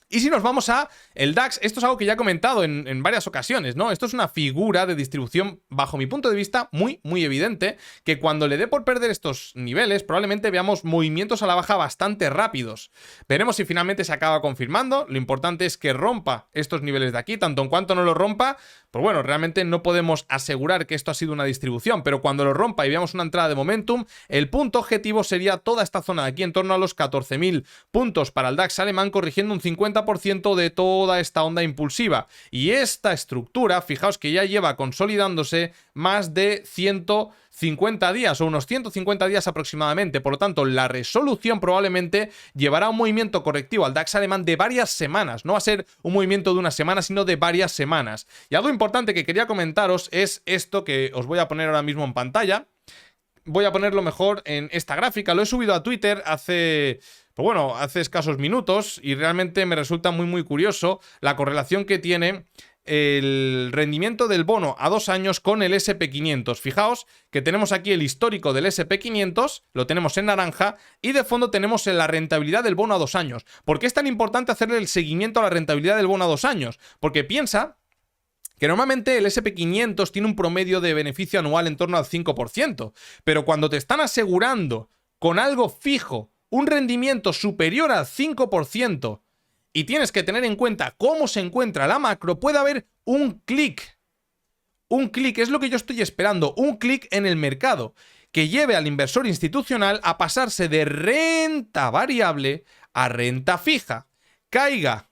Y si nos vamos a el DAX, esto es algo que ya he comentado en varias ocasiones, ¿no? Esto es una figura de distribución, bajo mi punto de vista, muy evidente, que cuando le dé por perder estos niveles, probablemente veamos movimientos a la baja bastante rápidos. Veremos si finalmente se acaba confirmando. Lo importante es que rompa estos niveles de aquí, tanto en cuanto no lo rompa, pues bueno, realmente no podemos asegurar que esto ha sido una distribución, pero cuando lo rompa y veamos una entrada de momentum, el punto objetivo sería toda esta zona de aquí, en torno a los 14.000 puntos para el DAX alemán, corrigiendo un 50% de toda esta onda impulsiva. Y esta estructura, fijaos que ya lleva consolidándose más de 150 días o unos 150 días aproximadamente. Por lo tanto, la resolución probablemente llevará un movimiento correctivo al DAX alemán de varias semanas. No va a ser un movimiento de una semana, sino de varias semanas. Y algo importante que quería comentaros es esto que os voy a poner ahora mismo en pantalla. Voy a ponerlo mejor en esta gráfica. Lo he subido a Twitter hace escasos minutos y realmente me resulta muy curioso la correlación que tiene el rendimiento del bono a 2 años con el SP500. Fijaos que tenemos aquí el histórico del SP500, lo tenemos en naranja, y de fondo tenemos la rentabilidad del bono a 2 años. ¿Por qué es tan importante hacerle el seguimiento a la rentabilidad del bono a 2 años? Porque piensa que normalmente el SP500 tiene un promedio de beneficio anual en torno al 5%, pero cuando te están asegurando con algo fijo un rendimiento superior al 5%, y tienes que tener en cuenta cómo se encuentra la macro, puede haber un clic. Un clic es lo que yo estoy esperando, un clic en el mercado que lleve al inversor institucional a pasarse de renta variable a renta fija, caiga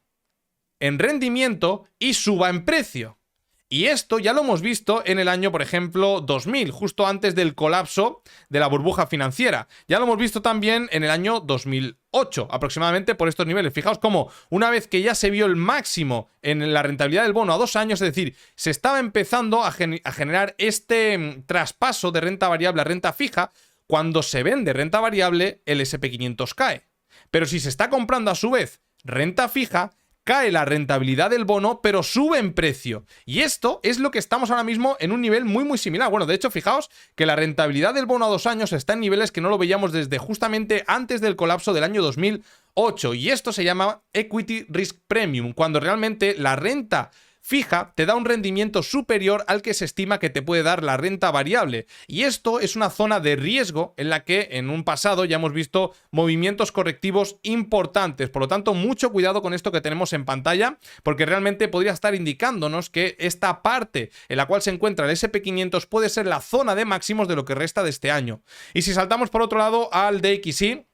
en rendimiento y suba en precio. Y esto ya lo hemos visto en el año, por ejemplo, 2000, justo antes del colapso de la burbuja financiera. Ya lo hemos visto también en el año 2008, aproximadamente por estos niveles. Fijaos cómo una vez que ya se vio el máximo en la rentabilidad del bono a 2 años, es decir, se estaba empezando a generar este traspaso de renta variable a renta fija, cuando se vende renta variable, el SP500 cae. Pero si se está comprando a su vez renta fija, cae la rentabilidad del bono, pero sube en precio. Y esto es lo que estamos ahora mismo en un nivel muy similar. Bueno, de hecho, fijaos que la rentabilidad del bono a 2 años está en niveles que no lo veíamos desde justamente antes del colapso del año 2008. Y esto se llama Equity Risk Premium, cuando realmente la renta fija te da un rendimiento superior al que se estima que te puede dar la renta variable. Y esto es una zona de riesgo en la que en un pasado ya hemos visto movimientos correctivos importantes. Por lo tanto, mucho cuidado con esto que tenemos en pantalla, porque realmente podría estar indicándonos que esta parte en la cual se encuentra el SP500 puede ser la zona de máximos de lo que resta de este año. Y si saltamos por otro lado al DXY,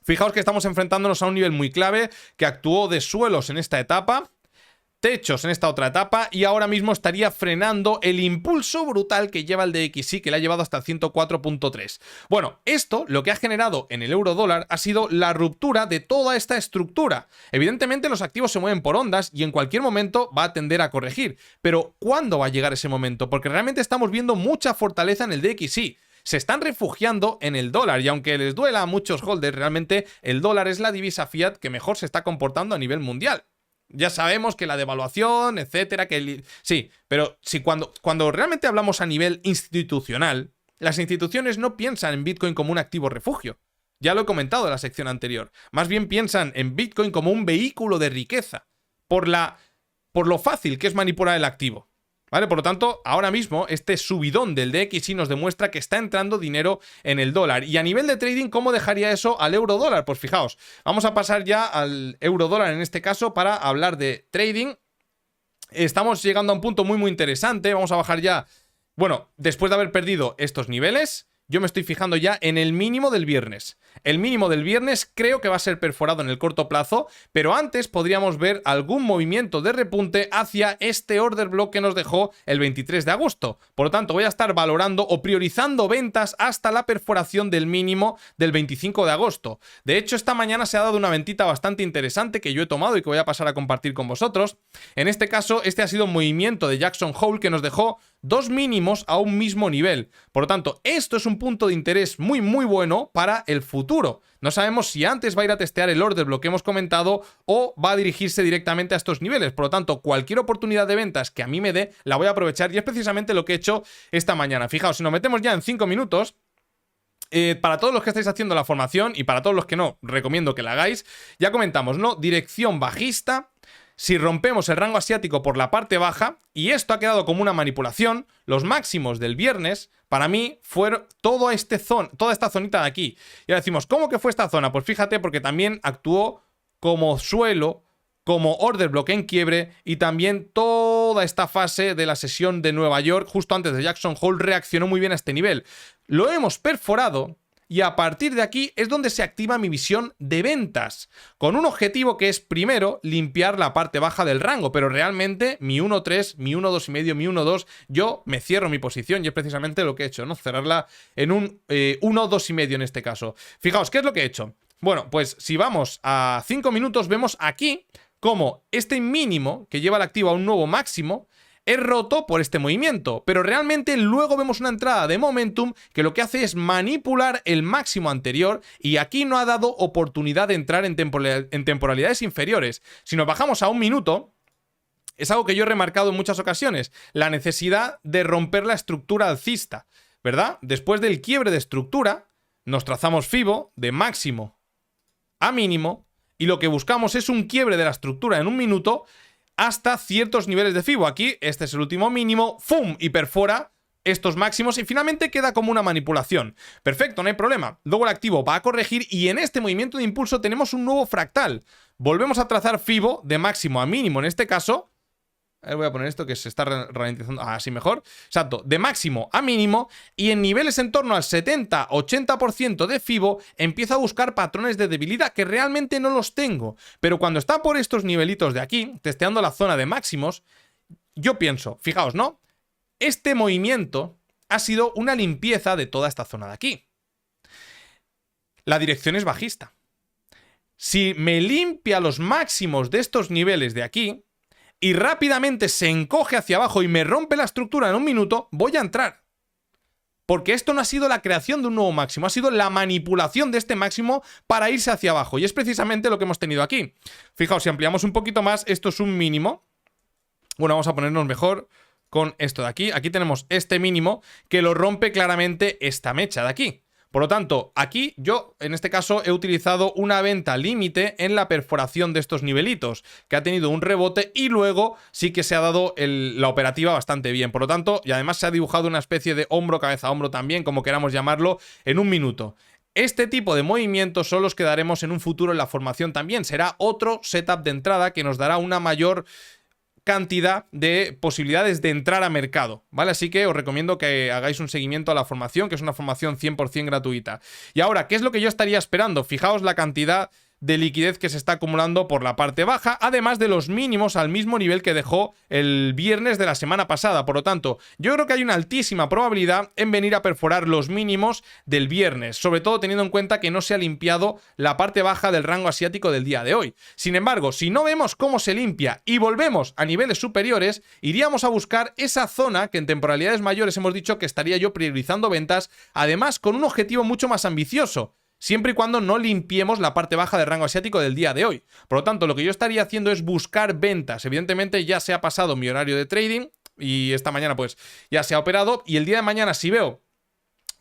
fijaos que estamos enfrentándonos a un nivel muy clave que actuó de suelos en esta etapa, techos en esta otra etapa, y ahora mismo estaría frenando el impulso brutal que lleva el DXY, que le ha llevado hasta el 104.3. Bueno, esto lo que ha generado en el euro dólar ha sido la ruptura de toda esta estructura. Evidentemente los activos se mueven por ondas y en cualquier momento va a tender a corregir, pero ¿cuándo va a llegar ese momento? Porque realmente estamos viendo mucha fortaleza en el DXY. Se están refugiando en el dólar, y aunque les duela a muchos holders, realmente el dólar es la divisa fiat que mejor se está comportando a nivel mundial. Ya sabemos que la devaluación, etcétera, sí, pero si cuando realmente hablamos a nivel institucional, las instituciones no piensan en Bitcoin como un activo refugio. Ya lo he comentado en la sección anterior. Más bien piensan en Bitcoin como un vehículo de riqueza, por lo fácil que es manipular el activo. ¿Vale? Por lo tanto, ahora mismo este subidón del DXY nos demuestra que está entrando dinero en el dólar. Y a nivel de trading, ¿cómo dejaría eso al euro dólar? Pues fijaos, vamos a pasar ya al euro dólar en este caso para hablar de trading. Estamos llegando a un punto muy interesante. Vamos a bajar ya, bueno, después de haber perdido estos niveles, yo me estoy fijando ya en el mínimo del viernes. El mínimo del viernes creo que va a ser perforado en el corto plazo, pero antes podríamos ver algún movimiento de repunte hacia este order block que nos dejó el 23 de agosto. Por lo tanto, voy a estar valorando o priorizando ventas hasta la perforación del mínimo del 25 de agosto. De hecho, esta mañana se ha dado una ventita bastante interesante que yo he tomado y que voy a pasar a compartir con vosotros. En este caso, este ha sido un movimiento de Jackson Hole que nos dejó dos mínimos a un mismo nivel. Por lo tanto, esto es un punto de interés muy bueno para el futuro. No sabemos si antes va a ir a testear el order block que hemos comentado o va a dirigirse directamente a estos niveles. Por lo tanto, cualquier oportunidad de ventas que a mí me dé, la voy a aprovechar y es precisamente lo que he hecho esta mañana. Fijaos, si nos metemos ya en 5 minutos... para todos los que estáis haciendo la formación y para todos los que no, recomiendo que la hagáis. Ya comentamos, ¿no? Dirección bajista. Si rompemos el rango asiático por la parte baja, y esto ha quedado como una manipulación, los máximos del viernes, para mí, fueron toda esta zonita de aquí. Y ahora decimos, ¿cómo que fue esta zona? Pues fíjate, porque también actuó como suelo, como order block en quiebre, y también toda esta fase de la sesión de Nueva York, justo antes de Jackson Hole, reaccionó muy bien a este nivel. Lo hemos perforado. Y a partir de aquí es donde se activa mi visión de ventas, con un objetivo que es primero limpiar la parte baja del rango, pero realmente mi 1.3, mi 1.2,5, mi 1.2, yo me cierro mi posición y es precisamente lo que he hecho, ¿no? Cerrarla en un 1.2,5 en este caso. Fijaos, ¿qué es lo que he hecho? Bueno, pues si vamos a 5 minutos vemos aquí como este mínimo que lleva el activo a un nuevo máximo es roto por este movimiento, pero realmente luego vemos una entrada de momentum que lo que hace es manipular el máximo anterior y aquí no ha dado oportunidad de entrar en temporalidades inferiores. Si nos bajamos a un minuto, es algo que yo he remarcado en muchas ocasiones, la necesidad de romper la estructura alcista, ¿verdad? Después del quiebre de estructura, nos trazamos FIBO de máximo a mínimo y lo que buscamos es un quiebre de la estructura en un minuto hasta ciertos niveles de FIBO. Aquí, este es el último mínimo, ¡fum! Y perfora estos máximos y finalmente queda como una manipulación. Perfecto, no hay problema. Luego el activo va a corregir y en este movimiento de impulso tenemos un nuevo fractal. Volvemos a trazar FIBO de máximo a mínimo en este caso. Voy a poner esto que se está ralentizando así mejor. Exacto, de máximo a mínimo y en niveles en torno al 70-80% de FIBO empiezo a buscar patrones de debilidad que realmente no los tengo. Pero cuando está por estos nivelitos de aquí, testeando la zona de máximos, yo pienso, fijaos, ¿no? Este movimiento ha sido una limpieza de toda esta zona de aquí. La dirección es bajista. Si me limpia los máximos de estos niveles de aquí y rápidamente se encoge hacia abajo y me rompe la estructura en un minuto, voy a entrar. Porque esto no ha sido la creación de un nuevo máximo, ha sido la manipulación de este máximo para irse hacia abajo. Y es precisamente lo que hemos tenido aquí. Fijaos, si ampliamos un poquito más, esto es un mínimo. Bueno, vamos a ponernos mejor con esto de aquí. Aquí tenemos este mínimo que lo rompe claramente esta mecha de aquí. Por lo tanto, aquí yo, en este caso, he utilizado una venta límite en la perforación de estos nivelitos, que ha tenido un rebote y luego sí que se ha dado la operativa bastante bien. Por lo tanto, y además se ha dibujado una especie de hombro, cabeza, hombro también, como queramos llamarlo, en un minuto. Este tipo de movimientos son los que daremos en un futuro en la formación también. Será otro setup de entrada que nos dará una mayor cantidad de posibilidades de entrar a mercado, ¿vale? Así que os recomiendo que hagáis un seguimiento a la formación, que es una formación 100% gratuita. Y ahora, ¿qué es lo que yo estaría esperando? Fijaos la cantidad de liquidez que se está acumulando por la parte baja, además de los mínimos al mismo nivel que dejó el viernes de la semana pasada. Por lo tanto, yo creo que hay una altísima probabilidad en venir a perforar los mínimos del viernes, sobre todo teniendo en cuenta que no se ha limpiado la parte baja del rango asiático del día de hoy. Sin embargo, si no vemos cómo se limpia y volvemos a niveles superiores, iríamos a buscar esa zona que en temporalidades mayores hemos dicho que estaría yo priorizando ventas, además con un objetivo mucho más ambicioso. siempre y cuando no limpiemos la parte baja del rango asiático del día de hoy. Por lo tanto, lo que yo estaría haciendo es buscar ventas. Evidentemente ya se ha pasado mi horario de trading y esta mañana pues ya se ha operado, y el día de mañana si veo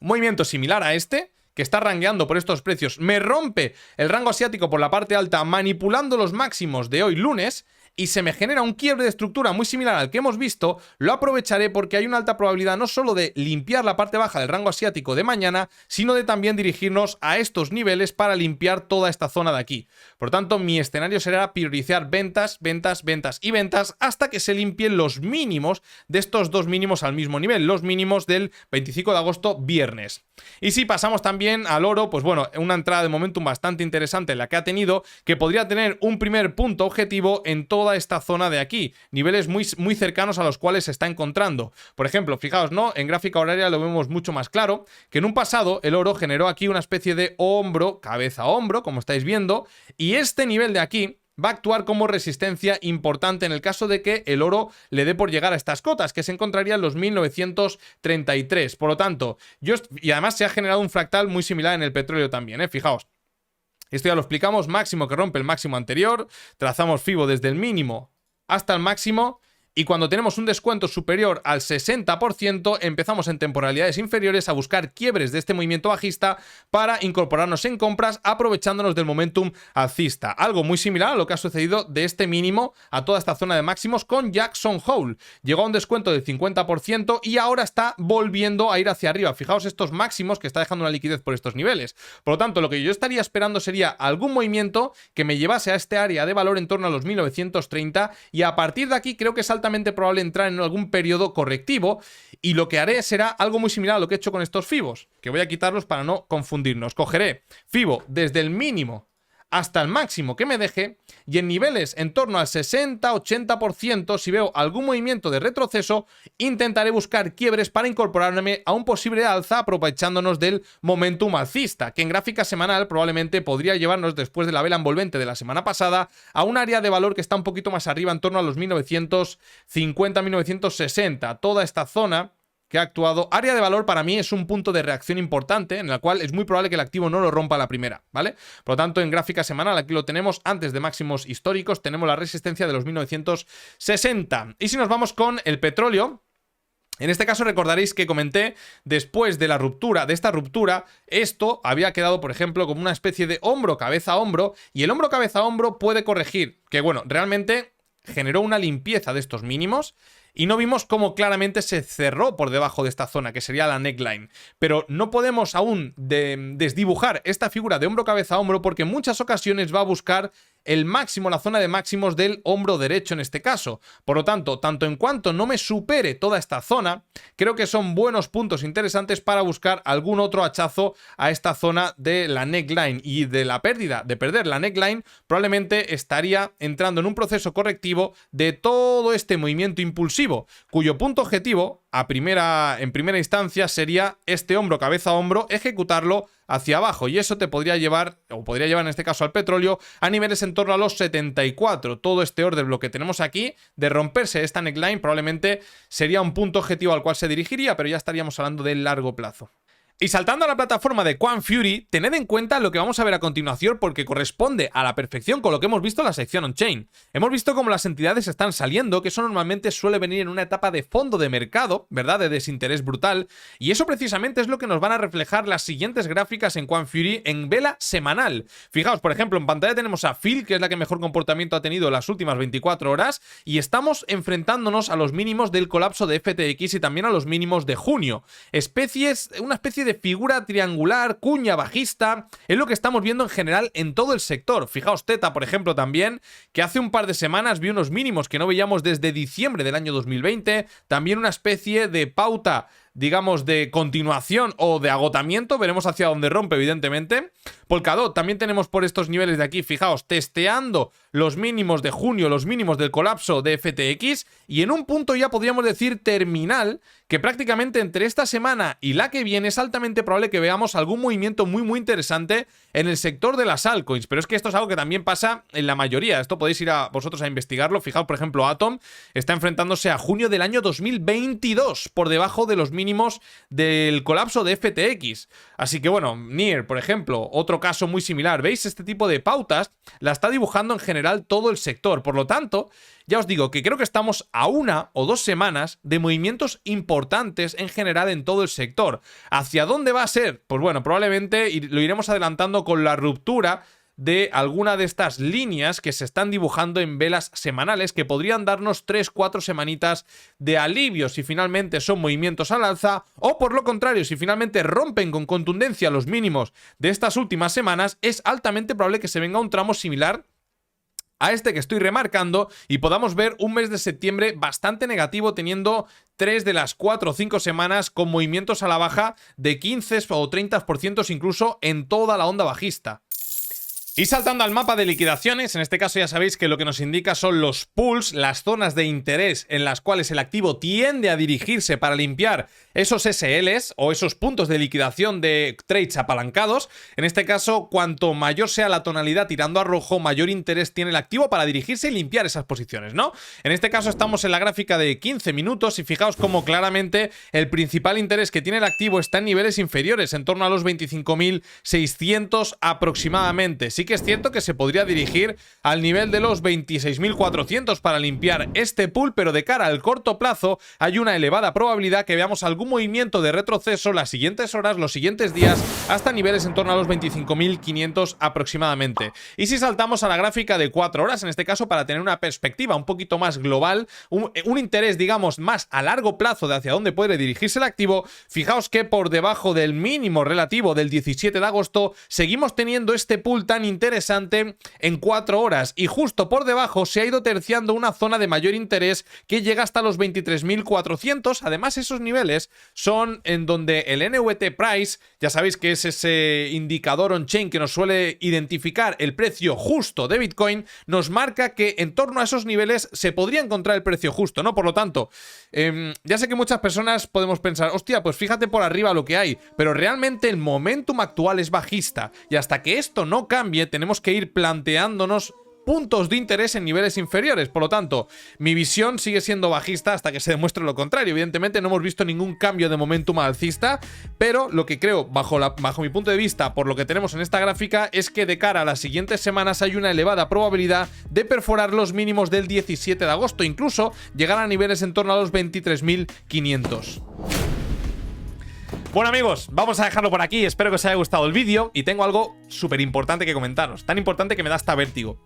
un movimiento similar a este, que está rangueando por estos precios, me rompe el rango asiático por la parte alta manipulando los máximos de hoy lunes, y se me genera un quiebre de estructura muy similar al que hemos visto, lo aprovecharé porque hay una alta probabilidad no solo de limpiar la parte baja del rango asiático de mañana, sino de también dirigirnos a estos niveles para limpiar toda esta zona de aquí. Por tanto, mi escenario será priorizar ventas, ventas, ventas y ventas hasta que se limpien los mínimos de estos dos mínimos al mismo nivel, los mínimos del 25 de agosto, viernes. Y si pasamos también al oro, pues bueno, una entrada de momentum bastante interesante la que ha tenido, que podría tener un primer punto objetivo en toda esta zona de aquí, niveles muy cercanos a los cuales se está encontrando. Por ejemplo, fijaos, ¿no? En gráfica horaria lo vemos mucho más claro, que en un pasado el oro generó aquí una especie de hombro, cabeza a hombro, como estáis viendo, y este nivel de aquí va a actuar como resistencia importante en el caso de que el oro le dé por llegar a estas cotas, que se encontraría en los 1933. Por lo tanto, y además se ha generado un fractal muy similar en el petróleo también, ¿eh? Fijaos. Esto ya lo explicamos, máximo que rompe el máximo anterior, trazamos Fibo desde el mínimo hasta el máximo, y cuando tenemos un descuento superior al 60%, empezamos en temporalidades inferiores a buscar quiebres de este movimiento bajista para incorporarnos en compras aprovechándonos del momentum alcista. Algo muy similar a lo que ha sucedido de este mínimo a toda esta zona de máximos con Jackson Hole. Llegó a un descuento del 50% y ahora está volviendo a ir hacia arriba. Fijaos estos máximos que está dejando una liquidez por estos niveles. Por lo tanto, lo que yo estaría esperando sería algún movimiento que me llevase a este área de valor en torno a los 1930, y a partir de aquí creo que es altamente probable entrar en algún periodo correctivo, y lo que haré será algo muy similar a lo que he hecho con estos Fibos, que voy a quitarlos para no confundirnos. Cogeré Fibo desde el mínimo hasta el máximo que me deje, y en niveles en torno al 60-80%, si veo algún movimiento de retroceso, intentaré buscar quiebres para incorporarme a un posible alza aprovechándonos del momentum alcista, que en gráfica semanal probablemente podría llevarnos, después de la vela envolvente de la semana pasada, a un área de valor que está un poquito más arriba, en torno a los 1950-1960. Toda esta zona que ha actuado. Área de valor para mí es un punto de reacción importante en el cual es muy probable que el activo no lo rompa a la primera, ¿vale? Por lo tanto, en gráfica semanal aquí lo tenemos antes de máximos históricos, tenemos la resistencia de los 1960. Y si nos vamos con el petróleo, en este caso recordaréis que comenté después de la ruptura, de esta ruptura, esto había quedado, por ejemplo, como una especie de hombro, cabeza a hombro, y el hombro, cabeza a hombro puede corregir, que bueno, realmente generó una limpieza de estos mínimos, y no vimos cómo claramente se cerró por debajo de esta zona, que sería la neckline. Pero no podemos aún desdibujar esta figura de hombro, cabeza a hombro, porque en muchas ocasiones va a buscar el máximo, la zona de máximos del hombro derecho en este caso. Por lo tanto, tanto en cuanto no me supere toda esta zona, creo que son buenos puntos interesantes para buscar algún otro hachazo a esta zona de la neckline. Y de la pérdida, de perder la neckline, probablemente estaría entrando en un proceso correctivo de todo este movimiento impulsivo, cuyo punto objetivo en primera instancia sería este hombro, cabeza a hombro, ejecutarlo hacia abajo, y eso te podría llevar, o podría llevar en este caso al petróleo, a niveles en torno a los 74. Todo este order block que tenemos aquí, de romperse esta neckline, probablemente sería un punto objetivo al cual se dirigiría, pero ya estaríamos hablando de largo plazo. Y saltando a la plataforma de Quant Fury, tened en cuenta lo que vamos a ver a continuación, porque corresponde a la perfección con lo que hemos visto en la sección on-chain. Hemos visto cómo las entidades están saliendo, que eso normalmente suele venir en una etapa de fondo de mercado, ¿verdad? De desinterés brutal, y eso precisamente es lo que nos van a reflejar las siguientes gráficas en Quant Fury en vela semanal. Fijaos, por ejemplo, en pantalla tenemos a Phil, que es la que mejor comportamiento ha tenido en las últimas 24 horas, y estamos enfrentándonos a los mínimos del colapso de FTX y también a los mínimos de junio. Una especie de figura triangular, cuña bajista, es lo que estamos viendo en general en todo el sector. Fijaos Teta, por ejemplo, también, que hace un par de semanas vio unos mínimos que no veíamos desde diciembre del año 2020, también una especie de pauta, digamos, de continuación o de agotamiento, veremos hacia dónde rompe, evidentemente. Polkadot también tenemos por estos niveles de aquí, fijaos, testeando los mínimos de junio, los mínimos del colapso de FTX, y en un punto ya podríamos decir terminal, que prácticamente entre esta semana y la que viene es altamente probable que veamos algún movimiento muy interesante en el sector de las altcoins. Pero es que esto es algo que también pasa en la mayoría, esto podéis ir a vosotros a investigarlo. Fijaos, por ejemplo, Atom está enfrentándose a junio del año 2022 por debajo de los mínimos mínimos del colapso de FTX. Así que bueno, Near, por ejemplo, otro caso muy similar. ¿Veis? Este tipo de pautas la está dibujando en general todo el sector. Por lo tanto, ya os digo que creo que estamos a 1 o 2 semanas de movimientos importantes en general en todo el sector. ¿Hacia dónde va a ser? Pues bueno, probablemente lo iremos adelantando con la ruptura de alguna de estas líneas que se están dibujando en velas semanales, que podrían darnos 3-4 semanitas de alivio si finalmente son movimientos al alza, o por lo contrario, si finalmente rompen con contundencia los mínimos de estas últimas semanas, es altamente probable que se venga un tramo similar a este que estoy remarcando y podamos ver un mes de septiembre bastante negativo, teniendo 3 de las 4 o 5 semanas con movimientos a la baja de 15 o 30% incluso en toda la onda bajista. Y saltando al mapa de liquidaciones, en este caso ya sabéis que lo que nos indica son los pools, las zonas de interés en las cuales el activo tiende a dirigirse para limpiar esos SLs o esos puntos de liquidación de trades apalancados. En este caso, cuanto mayor sea la tonalidad tirando a rojo, mayor interés tiene el activo para dirigirse y limpiar esas posiciones, ¿no? En este caso estamos en la gráfica de 15 minutos y fijaos cómo claramente el principal interés que tiene el activo está en niveles inferiores, en torno a los 25.600 aproximadamente. Sí que es cierto que se podría dirigir al nivel de los 26.400 para limpiar este pool, pero de cara al corto plazo hay una elevada probabilidad que veamos algún movimiento de retroceso las siguientes horas, los siguientes días, hasta niveles en torno a los 25.500 aproximadamente. Y si saltamos a la gráfica de 4 horas, en este caso para tener una perspectiva un poquito más global, un interés, digamos, más a largo plazo de hacia dónde puede dirigirse el activo, fijaos que por debajo del mínimo relativo del 17 de agosto seguimos teniendo este pool tan interesante en 4 horas y justo por debajo se ha ido terciando una zona de mayor interés que llega hasta los 23.400. Además, esos niveles son en donde el NVT Price, ya sabéis que es ese indicador on-chain que nos suele identificar el precio justo de Bitcoin, nos marca que en torno a esos niveles se podría encontrar el precio justo, ¿no? Por lo tanto, ya sé que muchas personas podemos pensar, hostia, pues fíjate por arriba lo que hay, pero realmente el momentum actual es bajista y hasta que esto no cambie tenemos que ir planteándonos puntos de interés en niveles inferiores. Por lo tanto, mi visión sigue siendo bajista hasta que se demuestre lo contrario. Evidentemente no hemos visto ningún cambio de momentum alcista, pero lo que creo, bajo mi punto de vista, por lo que tenemos en esta gráfica, es que de cara a las siguientes semanas hay una elevada probabilidad de perforar los mínimos del 17 de agosto, incluso llegar a niveles en torno a los 23.500. Bueno amigos, vamos a dejarlo por aquí, espero que os haya gustado el vídeo y tengo algo súper importante que comentaros, tan importante que me da hasta vértigo.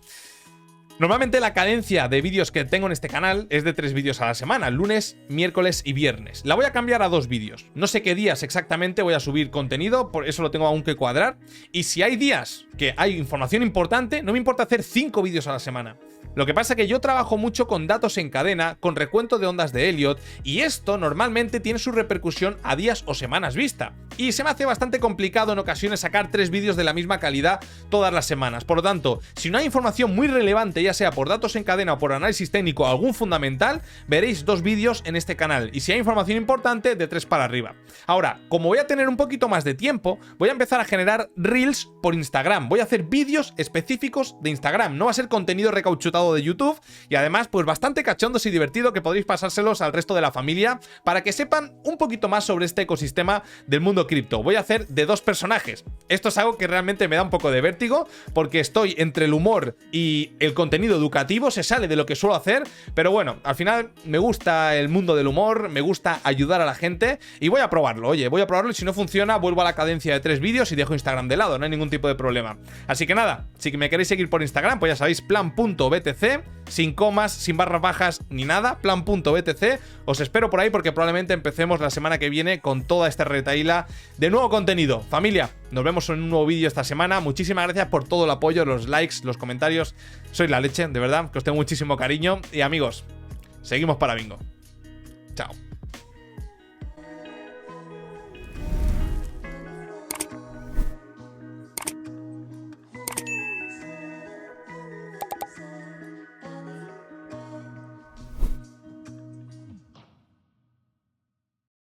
Normalmente la cadencia de vídeos que tengo en este canal es de 3 vídeos a la semana, lunes, miércoles y viernes. La voy a cambiar a 2 vídeos. No sé qué días exactamente voy a subir contenido, por eso lo tengo aún que cuadrar. Y si hay días que hay información importante, no me importa hacer 5 vídeos a la semana. Lo que pasa es que yo trabajo mucho con datos en cadena, con recuento de ondas de Elliott, y esto normalmente tiene su repercusión a días o semanas vista. Y se me hace bastante complicado en ocasiones sacar 3 vídeos de la misma calidad todas las semanas. Por lo tanto, si no hay información muy relevante, ya sea por datos en cadena o por análisis técnico o algún fundamental, veréis 2 vídeos en este canal. Y si hay información importante, de 3 para arriba. Ahora, como voy a tener un poquito más de tiempo, voy a empezar a generar Reels por Instagram. Voy a hacer vídeos específicos de Instagram. No va a ser contenido recauchutado de YouTube y además pues bastante cachondos y divertido que podréis pasárselos al resto de la familia para que sepan un poquito más sobre este ecosistema del mundo cripto. Voy a hacer de 2 personajes. Esto es algo que realmente me da un poco de vértigo porque estoy entre el humor y el contenido educativo, se sale de lo que suelo hacer, pero bueno, al final me gusta el mundo del humor, me gusta ayudar a la gente y voy a probarlo. Oye, voy a probarlo y si no funciona vuelvo a la cadencia de 3 vídeos y dejo Instagram de lado, no hay ningún tipo de problema. Así que nada, si me queréis seguir por Instagram, pues ya sabéis, plan.btc, sin comas, sin barras bajas ni nada, plan.btc. Os espero por ahí porque probablemente empecemos la semana que viene con toda esta retaíla de nuevo contenido. Familia, nos vemos en un nuevo vídeo esta semana. Muchísimas gracias por todo el apoyo, los likes, los comentarios. Sois la leche, de verdad, que os tengo muchísimo cariño. Y amigos, seguimos para bingo. Chao.